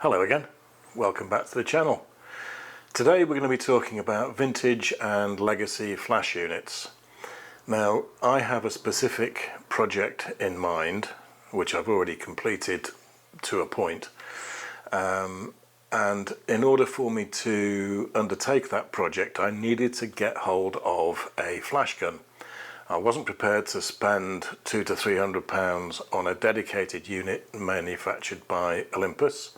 Hello again, welcome back to the channel. Today we're going to be talking about vintage and legacy flash units. Now I have a specific project in mind which I've already completed to a point, and in order for me to undertake that project I needed to get hold of a flash gun. I wasn't prepared to spend £200 to £300 on a dedicated unit manufactured by Olympus,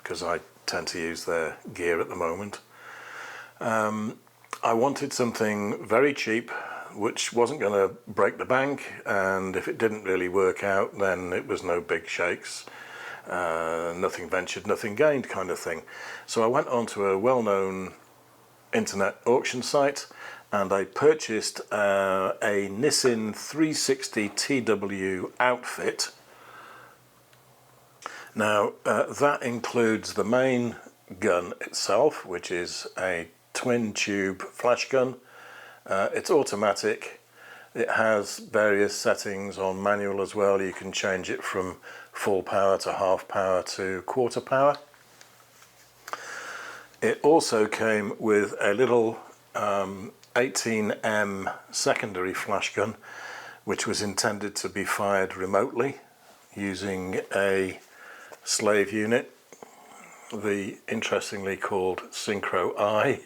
because I tend to use their gear at the moment. I wanted something very cheap which wasn't going to break the bank, and if it didn't really work out then it was no big shakes, nothing ventured nothing gained kind of thing. So I went onto a well-known internet auction site and I purchased a Nissin 360 TW outfit. Now that includes the main gun itself, which is a twin tube flash gun. It's automatic. It has various settings on manual as well. You can change it from full power to half power to quarter power. It also came with a little 18M secondary flash gun, which was intended to be fired remotely using a slave unit, the interestingly called Synchro I,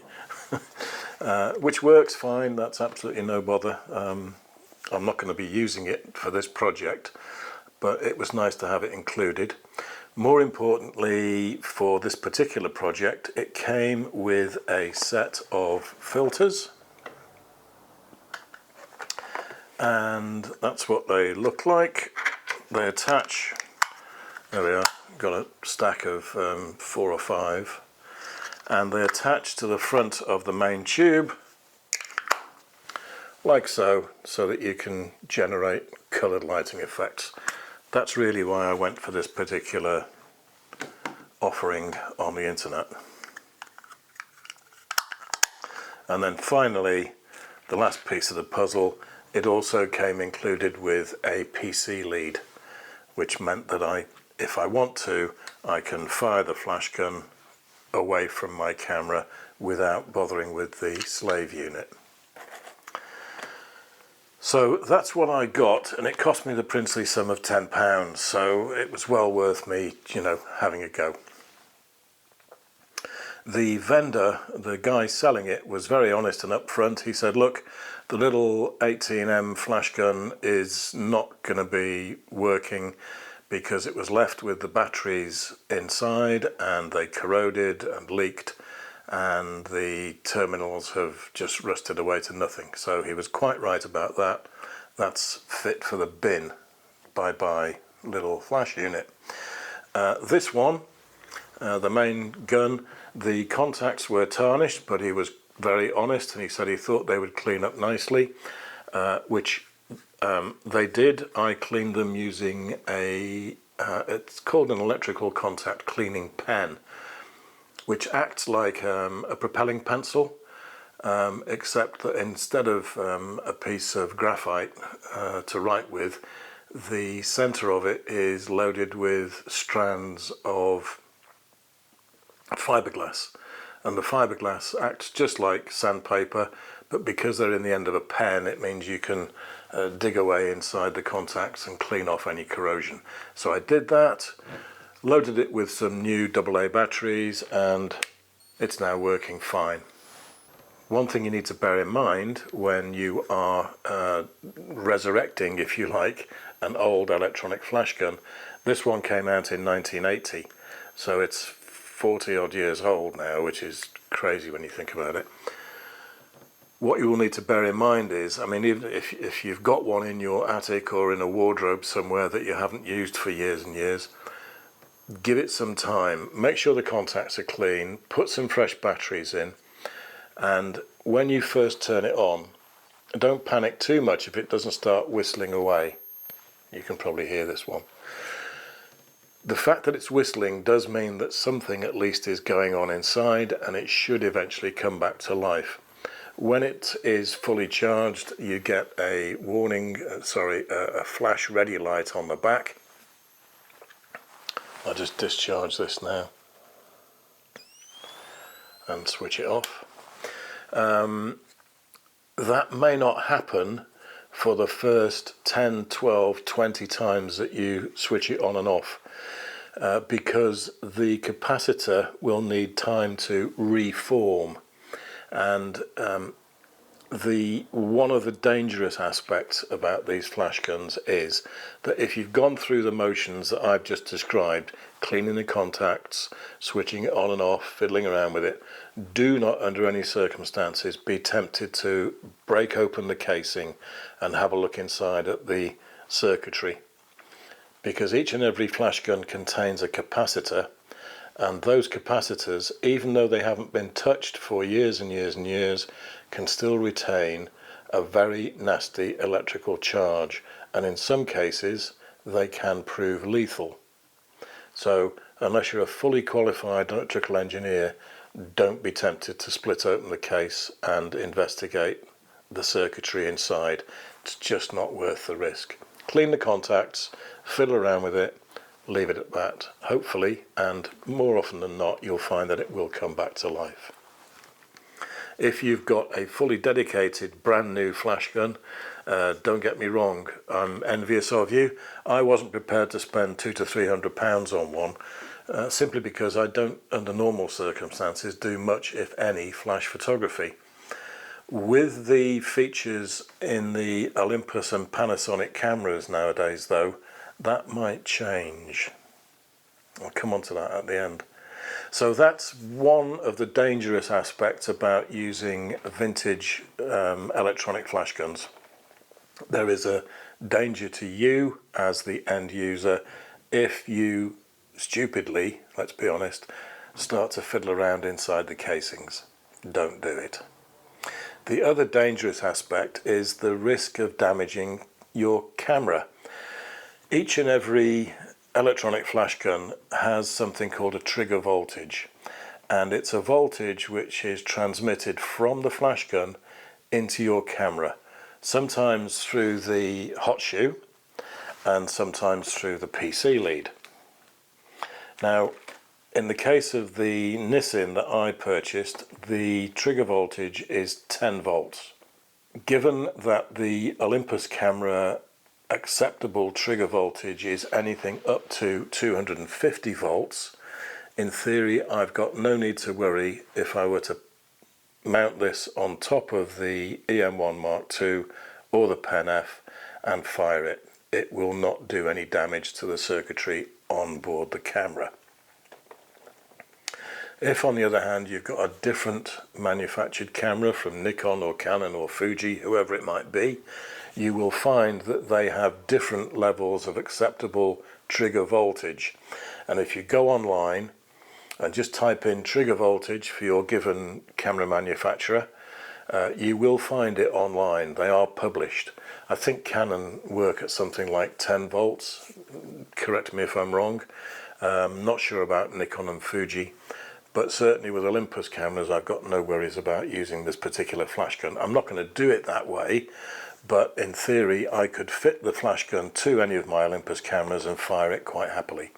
which works fine. That's absolutely no bother. I'm not going to be using it for this project, but it was nice to have it included. More importantly, for this particular project, it came with a set of filters, and that's what they look like. They attach, there we are, got a stack of 4 or 5, and they attach to the front of the main tube like so, so that you can generate coloured lighting effects. That's really why I went for this particular offering on the internet. And then finally, the last piece of the puzzle, it also came included with a PC lead, which meant that if I want to, I can fire the flash gun away from my camera without bothering with the slave unit. So that's what I got, and it cost me the princely sum of £10, so it was well worth me, having a go. The vendor, the guy selling it, was very honest and upfront. He said, look, the little 18M flash gun is not going to be working because it was left with the batteries inside and they corroded and leaked, and the terminals have just rusted away to nothing. So he was quite right about that. That's fit for the bin. Bye-bye little flash unit. This one, the main gun, the contacts were tarnished, but he was very honest and he said he thought they would clean up nicely, which they did. I cleaned them using it's called an electrical contact cleaning pen, which acts like a propelling pencil, except that instead of a piece of graphite to write with, the center of it is loaded with strands of fiberglass, and the fiberglass acts just like sandpaper, but because they're in the end of a pen, it means you can dig away inside the contacts and clean off any corrosion. So I did that, loaded it with some new AA batteries, and it's now working fine. One thing you need to bear in mind when you are resurrecting, if you like, an old electronic flash gun, this one came out in 1980, so it's 40 odd years old now, which is crazy when you think about it. What you will need to bear in mind is, even if you've got one in your attic or in a wardrobe somewhere that you haven't used for years and years, give it some time. Make sure the contacts are clean, put some fresh batteries in, and when you first turn it on, don't panic too much if it doesn't start whistling away. You can probably hear this one. The fact that it's whistling does mean that something at least is going on inside, and it should eventually come back to life. When it is fully charged, you get a warning, a flash ready light on the back. I'll just discharge this now. and switch it off. That may not happen for the first 10, 12, 20 times that you switch it on and off, because the capacitor will need time to reform. And one of the dangerous aspects about these flash guns is that if you've gone through the motions that I've just described, cleaning the contacts, switching it on and off, fiddling around with it, do not under any circumstances be tempted to break open the casing and have a look inside at the circuitry, because each and every flash gun contains a capacitor, and those capacitors, even though they haven't been touched for years and years and years, can still retain a very nasty electrical charge, and in some cases they can prove lethal. So unless you're a fully qualified electrical engineer, don't be tempted to split open the case and investigate the circuitry inside. It's just not worth the risk. Clean the contacts, fiddle around with it, leave it at that. Hopefully, and more often than not, you'll find that it will come back to life. If you've got a fully dedicated brand new flash gun, don't get me wrong, I'm envious of you. I wasn't prepared to spend £200 to £300 on one, simply because I don't, under normal circumstances, do much, if any, flash photography. With the features in the Olympus and Panasonic cameras nowadays, though, that might change. I'll come on to that at the end. So that's one of the dangerous aspects about using vintage electronic flash guns. There is a danger to you as the end user if you stupidly, let's be honest, start to fiddle around inside the casings. Don't do it. The other dangerous aspect is the risk of damaging your camera. Each and every electronic flash gun has something called a trigger voltage, and it's a voltage which is transmitted from the flash gun into your camera, sometimes through the hot shoe and sometimes through the PC lead. Now, in the case of the Nissin that I purchased, the trigger voltage is 10 volts. Given that the Olympus camera acceptable trigger voltage is anything up to 250 volts, in theory I've got no need to worry if I were to mount this on top of the EM1 Mark II or the Pen F and fire it. It will not do any damage to the circuitry on board the camera. If, on the other hand, you've got a different manufactured camera from Nikon or Canon or Fuji, whoever it might be, you will find that they have different levels of acceptable trigger voltage. And if you go online and just type in trigger voltage for your given camera manufacturer, you will find it online. They are published. I think Canon work at something like 10 volts. Correct me if I'm wrong. Not sure about Nikon and Fuji. But certainly with Olympus cameras, I've got no worries about using this particular flash gun. I'm not going to do it that way, but in theory, I could fit the flash gun to any of my Olympus cameras and fire it quite happily.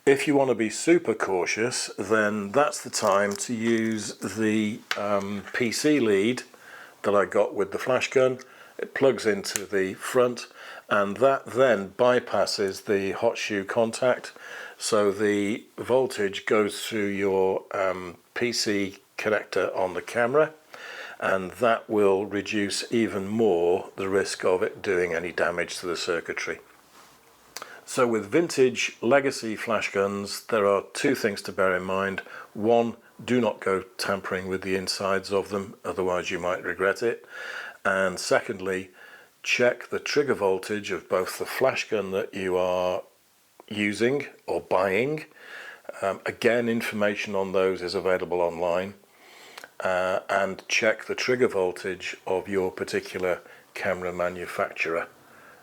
If you want to be super cautious, then that's the time to use the PC lead that I got with the flash gun. It plugs into the front, and that then bypasses the hot shoe contact. So the voltage goes through your PC connector on the camera, and that will reduce even more the risk of it doing any damage to the circuitry. So with vintage legacy flash guns, there are two things to bear in mind. One, do not go tampering with the insides of them, otherwise you might regret it. And secondly, check the trigger voltage of both the flash gun that you are using or buying. Again, information on those is available online. And check the trigger voltage of your particular camera manufacturer.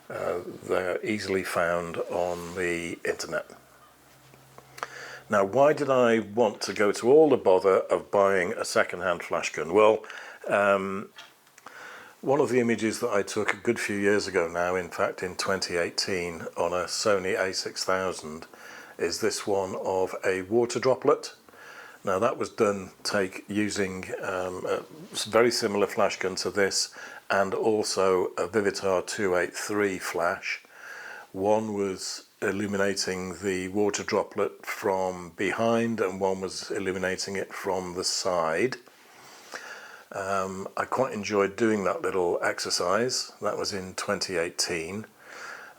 They're easily found on the internet. Now, why did I want to go to all the bother of buying a second-hand flash gun? Well, one of the images that I took a good few years ago now, in fact in 2018, on a Sony a6000 is this one of a water droplet. Now that was done using a very similar flash gun to this, and also a Vivitar 283 flash. One was illuminating the water droplet from behind and one was illuminating it from the side. I quite enjoyed doing that little exercise. That was in 2018.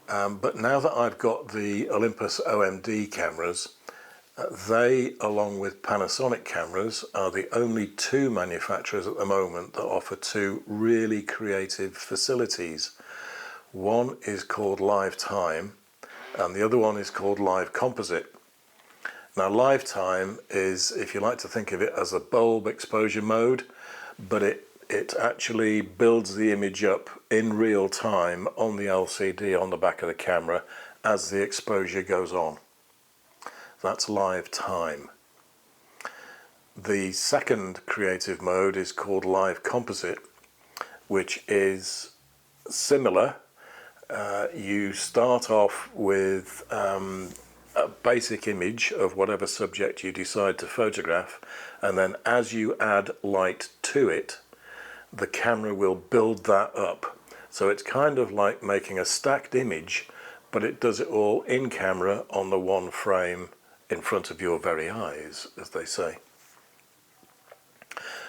But now that I've got the Olympus OMD cameras, they, along with Panasonic cameras, are the only two manufacturers at the moment that offer two really creative facilities. One is called Live Time and the other one is called Live Composite. Now Live Time is, if you like to think of it as a bulb exposure mode, but it actually builds the image up in real time on the LCD on the back of the camera as the exposure goes on. That's Live Time. The second creative mode is called Live Composite, which is similar. You start off with a basic image of whatever subject you decide to photograph, and then as you add light to it, the camera will build that up. So it's kind of like making a stacked image, but it does it all in camera on the one frame in front of your very eyes, as they say.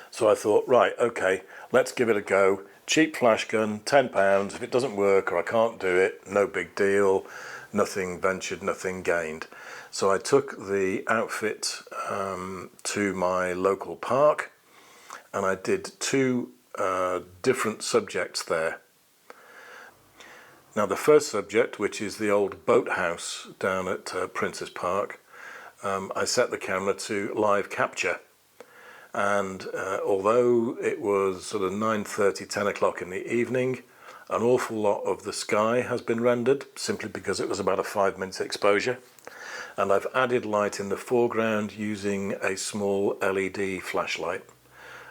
So I thought, right, okay, let's give it a go. Cheap flash gun, £10. If it doesn't work or I can't do it, no big deal. Nothing ventured, nothing gained. So I took the outfit to my local park and I did two different subjects there. Now the first subject, which is the old boathouse down at Princes Park, I set the camera to live capture, and although it was sort of 9:30, 10 o'clock in the evening, an awful lot of the sky has been rendered simply because it was about a 5-minute exposure, and I've added light in the foreground using a small LED flashlight,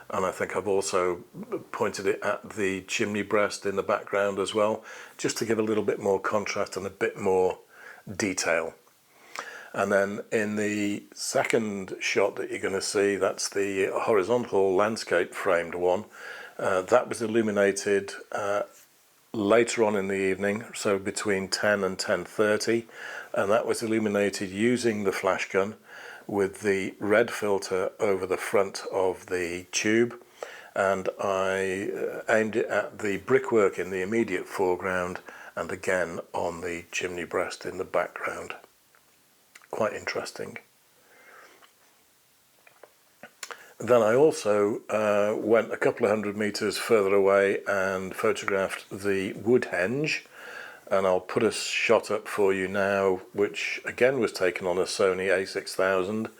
and I think I've also pointed it at the chimney breast in the background as well, just to give a little bit more contrast and a bit more detail. And then in the second shot that you're going to see, that's the horizontal landscape framed one. That was illuminated later on in the evening, so between 10 and 10:30, and that was illuminated using the flash gun with the red filter over the front of the tube, and I aimed it at the brickwork in the immediate foreground and again on the chimney breast in the background. Quite interesting. Then I also went a couple of 100 meters further away and photographed the Woodhenge, and I'll put a shot up for you now, which again was taken on a Sony a6000,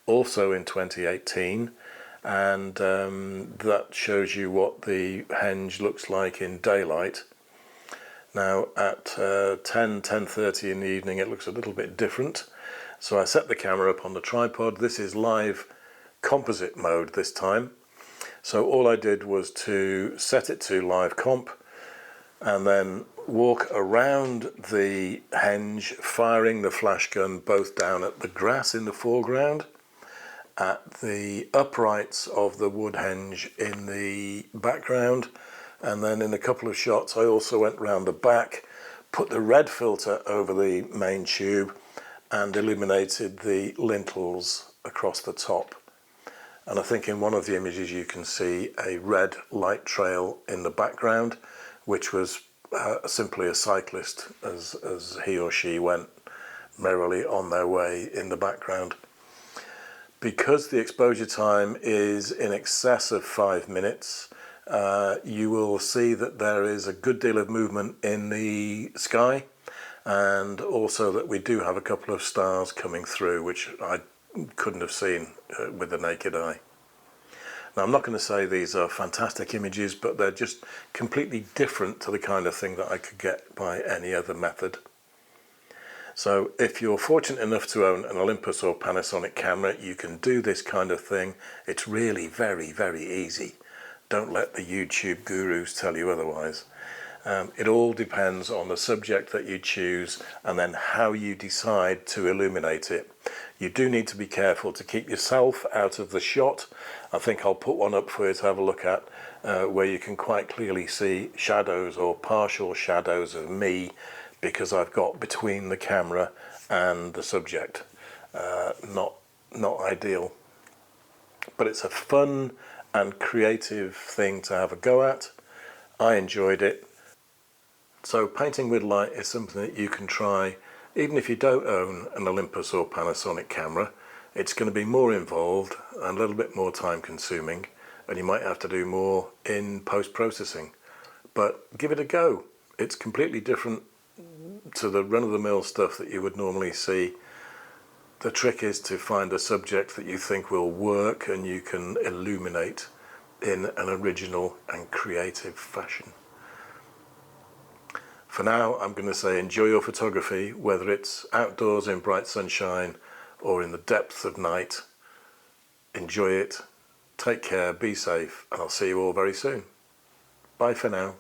also in 2018, and that shows you what the henge looks like in daylight. Now at 10:30 in the evening it looks a little bit different. So I set the camera up on the tripod. This is live composite mode this time. So all I did was to set it to live comp and then walk around the henge, firing the flash gun both down at the grass in the foreground, at the uprights of the wood henge in the background, and then in a couple of shots I also went round the back, put the red filter over the main tube and illuminated the lintels across the top. And I think in one of the images you can see a red light trail in the background, which was simply a cyclist as he or she went merrily on their way in the background. Because the exposure time is in excess of 5 minutes, you will see that there is a good deal of movement in the sky, and also that we do have a couple of stars coming through, which I couldn't have seen with the naked eye. Now I'm not going to say these are fantastic images, but they're just completely different to the kind of thing that I could get by any other method. So if you're fortunate enough to own an Olympus or Panasonic camera, you can do this kind of thing. It's really very, very easy. Don't let the YouTube gurus tell you otherwise. It all depends on the subject that you choose and then how you decide to illuminate it. You do need to be careful to keep yourself out of the shot. I think I'll put one up for you to have a look at where you can quite clearly see shadows or partial shadows of me because I've got between the camera and the subject. Not ideal. But it's a fun and creative thing to have a go at. I enjoyed it. So painting with light is something that you can try even if you don't own an Olympus or Panasonic camera. It's going to be more involved and a little bit more time consuming, and you might have to do more in post-processing. But give it a go. It's completely different to the run-of-the-mill stuff that you would normally see. The trick is to find a subject that you think will work and you can illuminate in an original and creative fashion. For now, I'm going to say enjoy your photography, whether it's outdoors in bright sunshine or in the depth of night. Enjoy it, take care, be safe, and I'll see you all very soon. Bye for now.